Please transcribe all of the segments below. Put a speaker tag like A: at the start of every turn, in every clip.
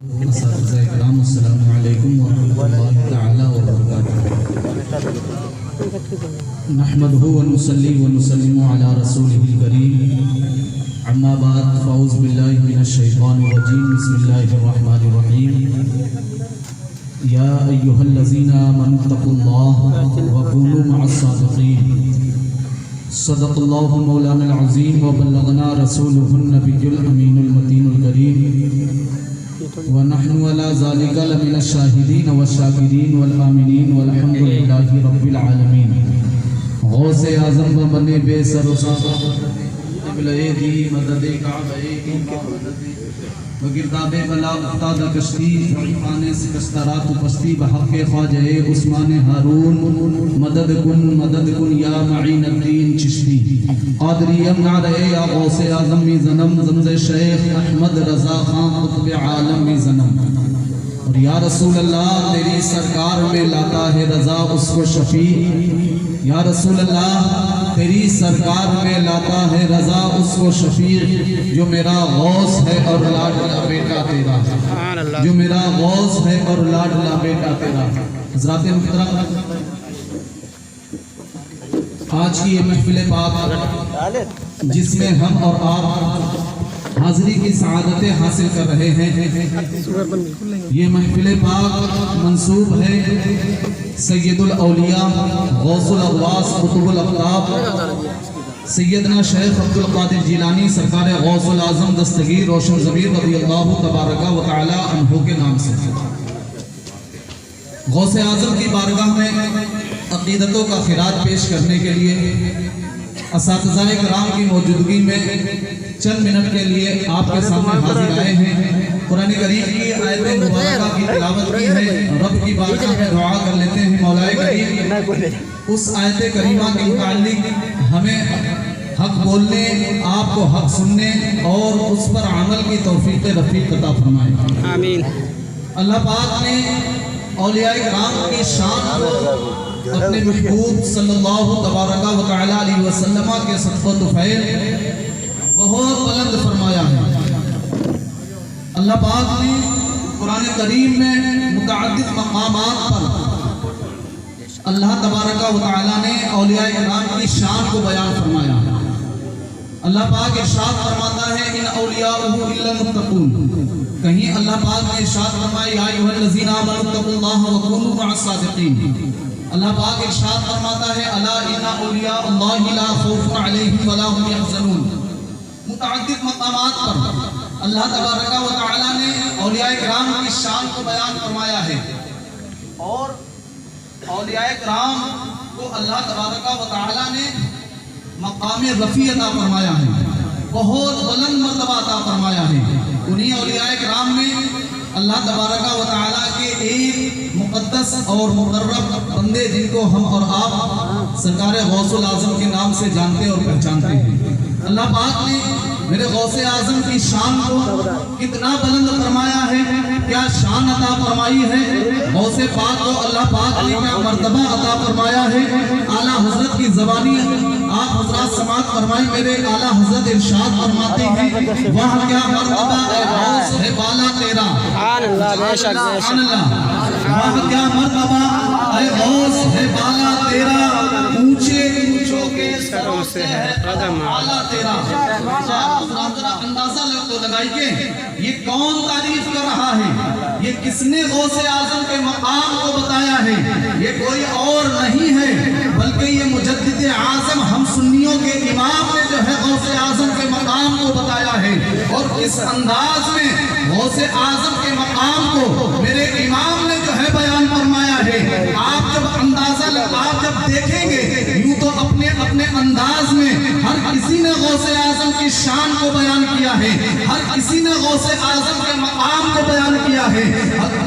A: اساتذہ اکرام السلام علیکم ورحمۃ اللہ تعالی وبرکاتہ نحمدہ ونصلی ونسلم علی رسولہ الکریم اما بعد فاعوذ باللہ من الشیطان الرجیم بسم اللہ الرحمن الرحیم یا ایہا الذین آمنوا اتقوا اللہ وکونوا مع الصادقین صدق اللہ مولانا العظیم وبلغنا رسولہ النبی الامین المتین الکریم ونحن على ذلك لمن الشاهدين والشاكرين والآمنين والحمد لله رب العالمین غوث اعظم و بنے بے سر و سادہ قبلہ دی مدد کعبہ و گرداب بلا افتاد کشتی ضعیفان سکسترات پستی بحق خواجہ عثمان ہارون مدد کن یا معین الدین چشتی قادری امنا رہے یا غوث اعظم می زنم زمز شیخ احمد رضا خان قطب عالم می زنم اور یا رسول اللہ تیری سرکار میں لاتا ہے رضا اس کو شفیع یا رسول اللہ تیری سرکار میں لاتا ہے رضا اس کو شفیع جو میرا غوث ہے اور لاڈلا بیٹا تیرا جو میرا غوث ہے اور لاڈلا بیٹا تیرا حضرات محترم آج کی یہ محفل پاک جس میں ہم اور آپ حاضری کی سعادتیں حاصل کر رہے ہیں یہ محفل پاک منسوب ہے سید الاولیاء غوث الاغواث قطب الاقطاب سیدنا شیخ عبد القادر جیلانی سرکار غوث العظم دستگیر روشن ضمیر رضی اللہ تبارک و تعالی عنہ کے نام سے غوث اعظم کی بارگاہ میں عقیدتوں کا خراج پیش کرنے کے لیے اساتذہ کرام کی موجودگی میں چند منٹ کے لیے آپ کے سامنے حاضر آئے ہیں قرآن کریم کی آیت مبارکہ کی تلاوت کی ہے رب کی بارگاہ میں دعا کر لیتے ہیں مولا کریم اس آیت کریمہ کے متعلق ہمیں حق بولنے آپ کو حق سننے اور اس پر عمل کی توفیق رفیق عطا فرمائے آمین اللہ پاک نے اولیاء کرام کی شان کو اپنے محبوب صلی اللہ تبارک و تعالی علیہ وسلم کے صدقہ طفیل بہت بلند فرمایا ہے اللہ پاک نے قرآن کریم میں متعدد مقامات پر اللہ تبارک و تعالی نے اولیاء کرام کی شان کو بیان فرمایا اللہ پاک ارشاد فرماتا ہے ان اولیاءہ الا المتقون کہیں اللہ پاک نے ارشاد فرمایا یا ایھا الذین آمنوا اتقوا اللہ وکونوا مع الصادقین اللہ پاک ارشاد فرماتا ہے الا ان اولیاء اللہ لا خوف علیہم ولا هم يحزنون متعدد مقامات پر اللہ تبارک و تعالی نے اولیاء کرام کی شان کو بیان فرمایا ہے اور اولیاء کرام کو اللہ تبارک و تعالی نے مقام رفیع عطا فرمایا ہے بہت بلند مرتبہ عطا فرمایا ہے انہی اولیاء کرام میں اللہ تبارک و تعالی کے ایک مقدس اور مقرب بندے جن کو ہم اور آپ سرکار غوث العظم کے نام سے جانتے اور پہچانتے ہیں اللہ پاک نے میرے غوث اعظم کی شان کو کتنا بلند فرمایا ہے کیا شان عطا فرمائی ہے غوث پاک کو اللہ پاک نے کیا مرتبہ عطا فرمایا ہے اعلیٰ حضرت کی زبانی آپ حضرات سماعت فرمائیں میرے اعلیٰ حضرت ارشاد فرماتے ہیں وہاں کیا مرتبہ ہے غوث ہے بالا تیرا سبحان اللہ وہاں کیا مرتبہ ہے غوث ہے بالا تیرا اونچے اونچوں کے سروں سے ہے قدم اعلیٰ تیرا اندازہ لگائیے یہ کون تعریف کر رہا ہے یہ کس نے غوث اعظم کے مقام کو بتایا ہے یہ کوئی اور نہیں ہے بلکہ یہ مجدد اعظم ہم سنیوں کے امام نے جو ہے غوث اعظم کے مقام کو بتایا ہے اور اس انداز میں غوث اعظم کے مقام کو میرے امام نے جو ہے بیان فرمایا ہے آپ جب اندازہ آپ جب دیکھیں گے یوں تو اپنے انداز میں ہر کسی نے غوث اعظم کی شان کو بیان کیا ہے ہر کسی نے غوث اعظم کے مقام کو بیان کیا ہے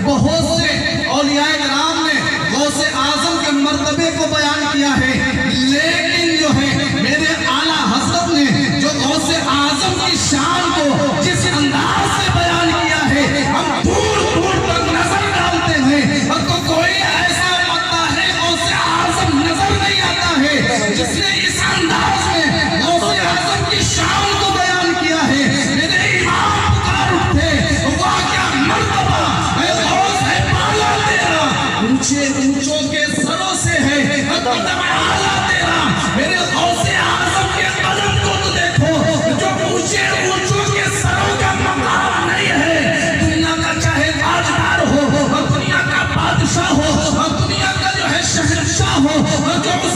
A: بہت سے اولیاء کرام نے غوث اعظم کے مرتبے کو بیان کیا ہے لیکن جو ہے میرے اعلیٰ حضرت نے جو غوث اعظم کی شان کو جس انداز سے بیان کیا ہے ہم دور دور تک نظر ڈالتے ہیں اور تو کوئی ایسا بندہ ہے غوث اعظم نظر نہیں آتا ہے جس نے اس انداز میں غوث اعظم کی شان کو بیان کیا ہے میرے امام پکار اٹھے وہ کیا مرتبہ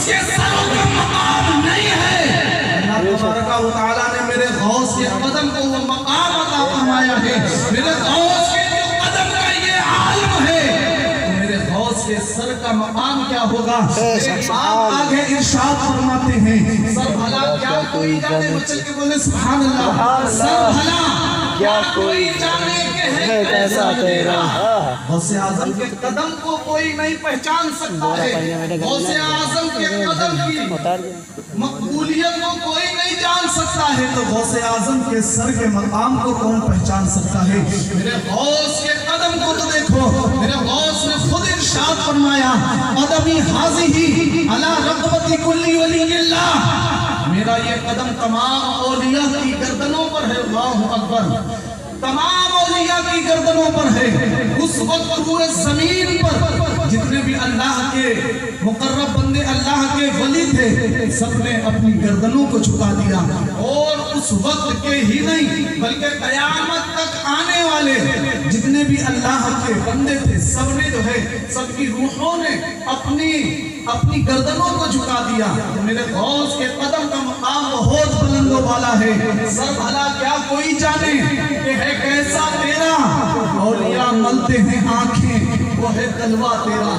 A: اس کے سروں کا مقام نہیں ہے۔ اللہ تبارک و تعالیٰ نے میرے غوث کے قدم کو وہ مقام عطا فرمایا ہے، میرے غوث کے جو قدم کا یہ عالم ہے، میرے غوث کے سر کا مقام کیا ہوگا؟ آپ آگے ارشاد فرماتے ہیں، سر بھلا کیا کوئی جانے، مچل کے بولے سبحان اللہ، سر بھلا کیا کوئی جانے کہ ہے کیسا تیرا۔ غوث اعظم کے قدم کو کوئی نہیں پہچان سکتا ہے، غوث اعظم کے قدم کی مقبولیت کو کوئی نہیں جان سکتا ہے، تو غوث اعظم کے سر کے مقام کو کون پہچان سکتا ہے؟ میرے غوث کے قدم کو تو دیکھو، میرے غوث نے خود ارشاد فرمایا، قدمی حاضی علی رقبتی کلی ولی اللہ، میرا یہ قدم تمام اولیاء کی گردنوں پر ہے، اللہ اکبر، تمام اولیاء کی گردنوں پر ہے۔ اس وقت پورے زمین پر جتنے بھی اللہ کے مقرب بندے، اللہ کے ولی تھے، سب نے اپنی گردنوں کو جھکا دیا، اور اس وقت کے ہی نہیں بلکہ قیامت تک آنے والے جتنے بھی اللہ کے بندے تھے، سب نے جو ہے، سب کی روحوں نے اپنی گردنوں کو جھکا دیا۔ میرے غوث کے قدم کا مقام بہت بلند و بالا ہے، سر بھلا کیا کوئی جانے کہ ہے کیسا تیرا۔ اولیاء ملتے ہیں آنکھیں، وہ ہے تلوہ تیرا،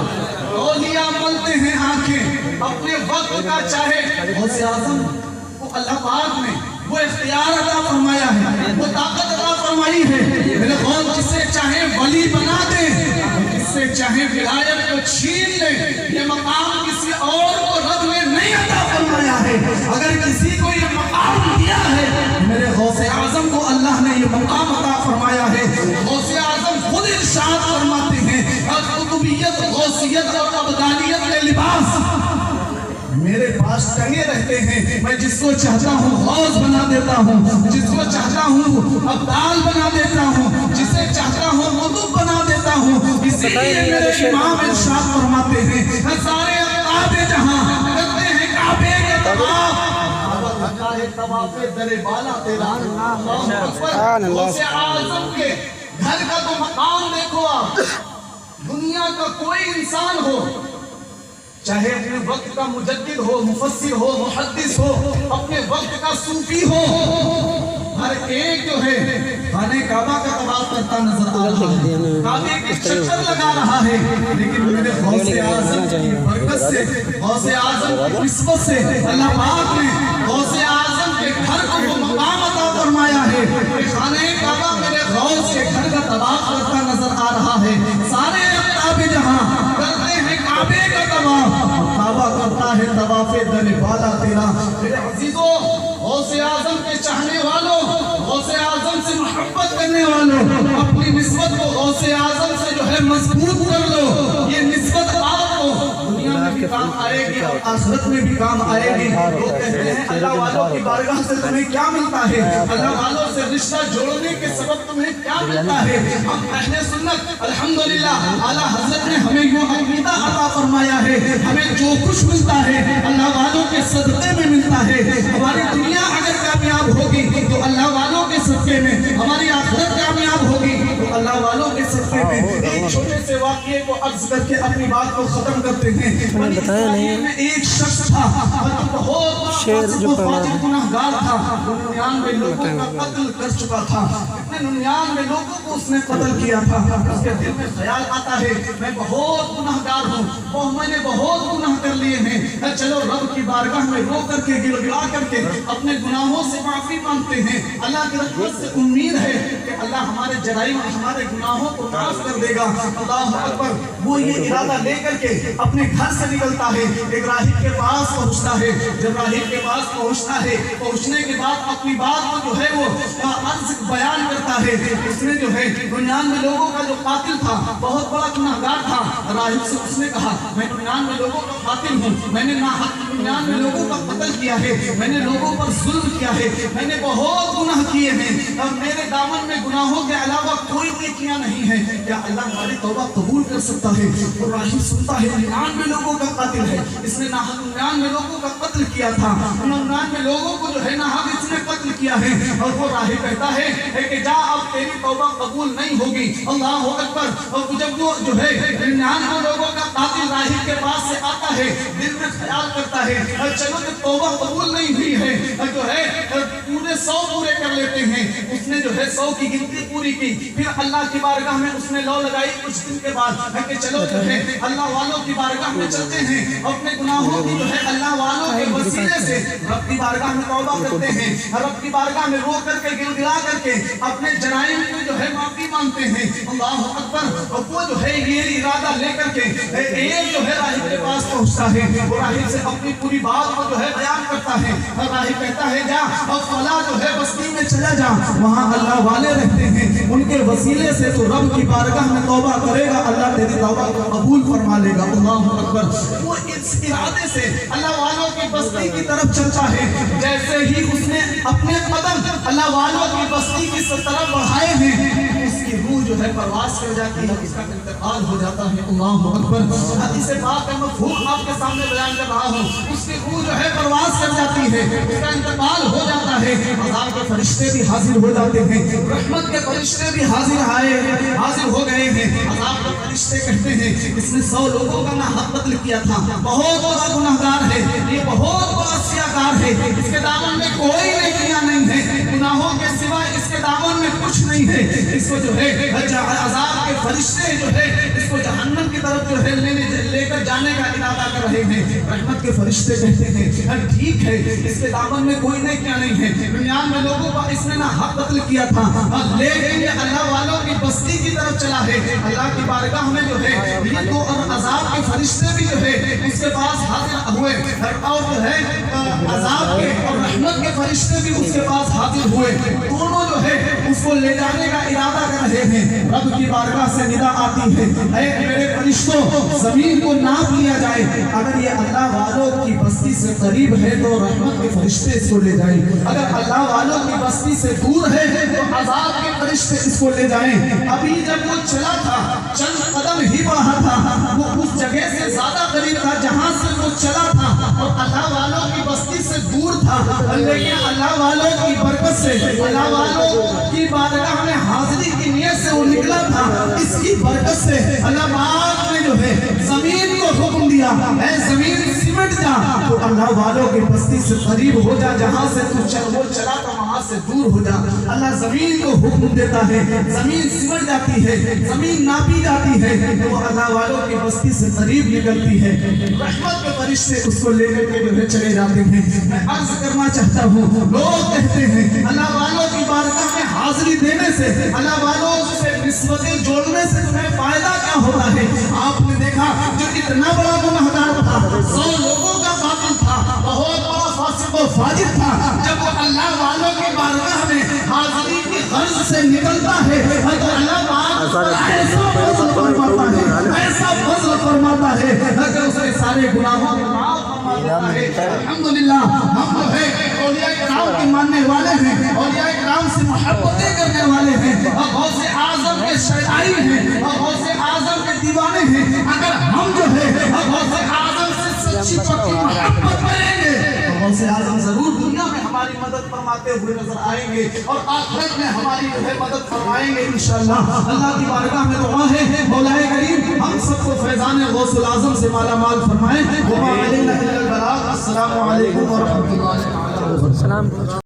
A: اولیاء ملتے ہیں آنکھیں اپنے وقت کا، چاہے غوث اعظم کو اللہ پاک نے وہ اختیار عطا فرمایا ہے، وہ طاقت عطا فرمائی ہے، میرے غوث جسے چاہے ولی بنا دے، جس سے چاہے ولایت کو چھین لے، یہ مقام کسی اور کو رب نے نہیں عطا فرمایا ہے۔ اگر کسی کو یہ مقام دیا ہے، میرے غوث اعظم کو اللہ نے یہ مقام عطا فرمایا ہے۔ غوث اعظم خود ارشاد فرماتے ہیں، قطبیت، غوثیت اور ابدالیت کے لباس میرے پاس ٹنگے رہتے ہیں، میں جس کو چاہتا ہوں غوث بنا دیتا ہوں، جس کو چاہتا ہوں ابدال بنا دیتا ہوں، جسے چاہتا ہوں قطب بنا دیتا ہوں۔ اسی لیے میرے امام ارشاد فرماتے ہیں، سارے اقطاب جہاں کرتے ہیں کعبے کے طواف، طواف در بالا تیرا۔ غوث اعظم کے گھر کا تو مقام دیکھو آپ، دنیا کا کوئی انسان ہو، چاہے اپنے وقت کا مجدد ہو، مفسر ہو، محدث ہو، اپنے وقت کا صوفی ہو، ہر ایک جو ہے خانہ کعبہ کا طواف کرتا نظر آ رہا ہے، کعبے کے چکر لگا رہا ہے، لیکن میرے غوث اعظم کی برکت سے، غوث اعظم کی نسبت سے اللہ پاک نے غوث اعظم کے گھر کو وہ مقام عطا فرمایا ہے کہ خانہ کعبہ میرے غوث کے گھر کا طواف کرتا نظر آ رہا ہے۔ سارے اقطاب جہاں کرتے ہیں کعبے کا طواف، کعبہ کرتا ہے طواف در بالا تیرا۔ میرے عزیزوں، غوث اعظم کے چاہنے والوں، غوث اعظم سے محبت کرنے والوں، اپنی نسبت کو غوث اعظم سے جو ہے مضبوط کر لو، یہ نسبت آپ کو دنیا میں بھی کام آئے گی اور آخرت میں بھی کام آئے گی۔ وہ کہتے ہیں اللہ والوں کی بارگاہ سے تمہیں کیا ملتا ہے، اللہ والوں سے رشتہ جوڑنے کے سبب تمہیں کیا ملتا ہے۔ ہم اہل سنت الحمدللہ اعلیٰ حضرت نے ہمیں یہ عقیدہ عطا فرمایا ہے، ہمیں جو کچھ ملتا ہے اللہ والوں کے صدقے میں ملتا ہے۔ ہماری دنیا اگر کامیاب ہوگی تو اللہ والوں کے صدقے میں، ہماری آخرت کامیاب ہوگی تو اللہ والوں کے صدقے میں۔ ایک چھوٹے سے واقعے کو عرض کر کے اپنی بات کو ختم کرتے ہیں۔ ایک شخص تھا بہت گناہگار تھا، 99 لوگوں کا قتل کر چکا تھا، 99 لوگوں کو اس نے قتل کیا تھا۔ اس کے دل میں خیال آتا ہے میں بہت گناہگار ہوں، میں نے بہت گناہ کر لیے ہیں، چلو رب کی بارگاہ میں رو کر کے گڑ گڑا کر کے اپنے گناہوں سے معافی مانگتے ہیں۔ اللہ کی رحمت سے امید ہے کہ اللہ ہمارے جرائم اور ہمارے گناہوں کو معاف کر دے گا۔ اللہ اکبر۔ وہ یہ ارادہ لے کر کے اپنے گھر سے نکلتا ہے، ایک راہب کے پاس پہنچتا ہے۔ جب راہب کے پاس پہنچتا ہے، پہنچنے کے بعد اپنی بات کو جو ہے وہ عرض بیان کرتا ہے۔ اس نے جو ہے 99 لوگوں کا جو قاتل تھا، بہت بڑا گناہگار تھا، راہب سے اس نے کہا میں 99 لوگوں کا قاتل ہوں، میں نے ناحق 99 لوگوں کا قتل کیا ہے، میں نے لوگوں پر ظلم کیا ہے، میں نے بہت گناہ کیے ہیں، اب میرے دامن میں گناہوں کے علاوہ کوئی نیکیاں نہیں ہے، کیا اللہ ہماری توبہ قبول کر سکتا ہے؟ وہ راہب سنتا ہے 99 لوگوں کا قاتل ہے، اس نے ناحق 99 لوگوں کا قتل کیا تھا، 99 لوگوں کو جو ہے ناحق اس نے قتل کیا ہے، اور وہ راہب کہتا ہے کہ جا کیا اب تیری توبہ قبول نہیں ہوگی؟ اللہ اکبر. اور جب وہ جو ہے 99 لوگوں کا قاتل راہب کے پاس سے آتا ہے, دل میں خیال کرتا ہے چلو کہ توبہ قبول نہیں ہوئی ہے, جو ہے پورے 100 پورے کر لیتے ہیں. اس نے جو ہے 100 کی گنتی پوری کی. پھر اللہ کی بارگاہ میں اس نے لو لگائی کچھ دن کے بعد کہ چلو جو ہے اللہ والوں کی بارگاہ میں چلتے ہیں, اپنے گناہوں کی جو ہے اللہ والوں کے وسیلے سے رب کی بارگاہ میں توبہ کرتے ہیں, رب کی بارگاہ میں رو کر کے گڑ گڑا کر کے اپنے جرائم کی جو ہے معافی مانگتے ہیں. اللہ اکبر. اور وہ جو ہے یہ ارادہ لے کر کے ایک جو ہے راہب کے پاس پہنچتا ہے. وہ راہب سے اپنی پوری بات کو جو ہے بیان کرتا ہے. اور راہب کہتا ہے جا اور فلاں جو ہے بستی میں چلا جا, وہاں اللہ والے رہتے ہیں, ان کے وسیلے سے تو رب کی بارگاہ میں توبہ کرے گا, اللہ تیری توبہ کو قبول فرما لے گا. اللہ اکبر. وہ اس ارادے سے اللہ والوں کی بستی کی طرف چلتا ہے. جیسے ہی اس نے اپنے قدم اللہ والوں کی بستی کی طرف بڑھائے ہیں, اس کی روح جو ہے پرواز کر جاتی ہے, اس کا انتقال ہو جاتا ہے. اللہ اکبر. حدیث پاک کا مفہوم آپ کے سامنے بیان کر رہا ہوں. اس کی روح جو ہے پرواز کر جاتی ہے, اس کا انتقال ہو جاتا ہے. عذاب کے فرشتے بھی حاضر ہو جاتے ہیں, رحمت کے فرشتے بھی حاضر ہو گئے ہیں. عذاب کے فرشتے کہتے ہیں اس نے 100 لوگوں کا ناحق قتل کیا تھا, بہت بڑا گناہگار ہے, یہ بہت بڑا سیاہکار ہے, اس کے دامن میں کوئی نیکیاں نہیں ہے, گناہوں کے سوائے اس کے دامن میں کچھ نہیں ہے. اس کو جو ہے عذاب کے فرشتے جو ہے اس کو جہنم کی طرف جو ہے لے کر جانے کا ارادہ کر رہے ہیں. رحمت کے فرشتے کہتے ہیں ٹھیک ہے, اس کے دامن میں کوئی نیکیاں نہیں ہے, 99 لوگوں کا اس نے ناحق قتل کیا تھا, لیکن یہ اللہ والوں کی بستی کی طرف چلا ہے. اللہ کی بارگاہ میں جو ہے یہ تو عذاب کے فرشتے بھی جو ہے اس کے پاس حاضر ہوئے, اور جو ہے عذاب کے اور رحمت کے فرشتے بھی اس کے پاس حاضر ہوئے. دونوں جو ہے اس کو لے جانے کا ارادہ کر رہے ہیں. رب کی بارگاہ سے ندا آتی ہے, اے میرے فرشتوں زمین کو ناپ لیا جائے, اگر یہ اللہ والوں کی بستی سے قریب ہے تو رحمت کے فرشتے اس کو لے جائیں, اگر اللہ والوں کی بستی سے دور ہے تو عذاب کے فرشتے اس کو لے جائیں. ابھی جب وہ چلا تھا, چند قدم ہی بڑھا تھا, وہ اس جگہ سے زیادہ قریب تھا جہاں سے وہ چلا تھا, اور اللہ والوں کی بستی سے دور تھا, لیکن اللہ والوں کی برکت سے, اللہ والوں کی بارگاہ میں حاضری کی نیت سے وہ نکلا تھا. اس کی برکت سے اللہ پاک نے جو ہے زمین کو حکم دیا, اے زمین سمٹ جا, تو اللہ والوں کی بستی سے قریب ہو جا, جہاں سے تو وہ چلا تھا وہاں سے دور ہو جا. اللہ زمین کو حکم دیتا ہے, زمین سمٹ جاتی ہے, زمین ناپی جاتی ہے, تو اللہ والوں کی بستی سے قریب نکلتی ہے. رحمت کے فرشتے اس کو لے کر کے جو ہے چلے جاتے ہیں. میں عرض کرنا چاہتا ہوں, لوگ کہتے ہیں اللہ والوں کی بارگاہ میں حاضری دینے سے, اللہ والوں سے نسبتیں جوڑنے سے تمہیں فائدہ کیا ہوتا ہے؟ آپ نے دیکھا جو اتنا بڑا گناہگار تھا, 100 لوگوں کا قاتل تھا, بہت بڑا فاسق و فاجر تھا, جب وہ اللہ والوں کی بارگاہ میں حاضری کی غرض سے نکلتا ہے تو اللہ پاک ایسا فضل فرماتا ہے, ایسا فضل فرماتا ہے کہ اس کے سارے گناہوں کو معاف فرما دیتا ہے. الحمدللہ ہم جو ہے اولیاء کرام کے ماننے والے ہیں, اولیاء کرام سے محبتیں کرنے والے ہیں, اور غوث اعظم کے شیدائی ہیں, اور غوث اعظم کے دیوانے ہیں. اگر ہم جو ہے غوث اعظم سے سچی پکی محبت کریں گے تو غوث اعظم ضرور دنیا میں ہماری مدد فرماتے ہوئے نظر آئیں گے, اور آخرت میں ہماری جو ہے مدد فرمائیں گے انشاءاللہ. اللہ کی بارگاہ میں دعا ہے مولا کریم ہم سب کو فیضان غوث الاعظم سے مالا مال فرمائیں. وما علینا الا البلاغ. السلام علیکم ورحمۃ اللہ وبرکاتہ.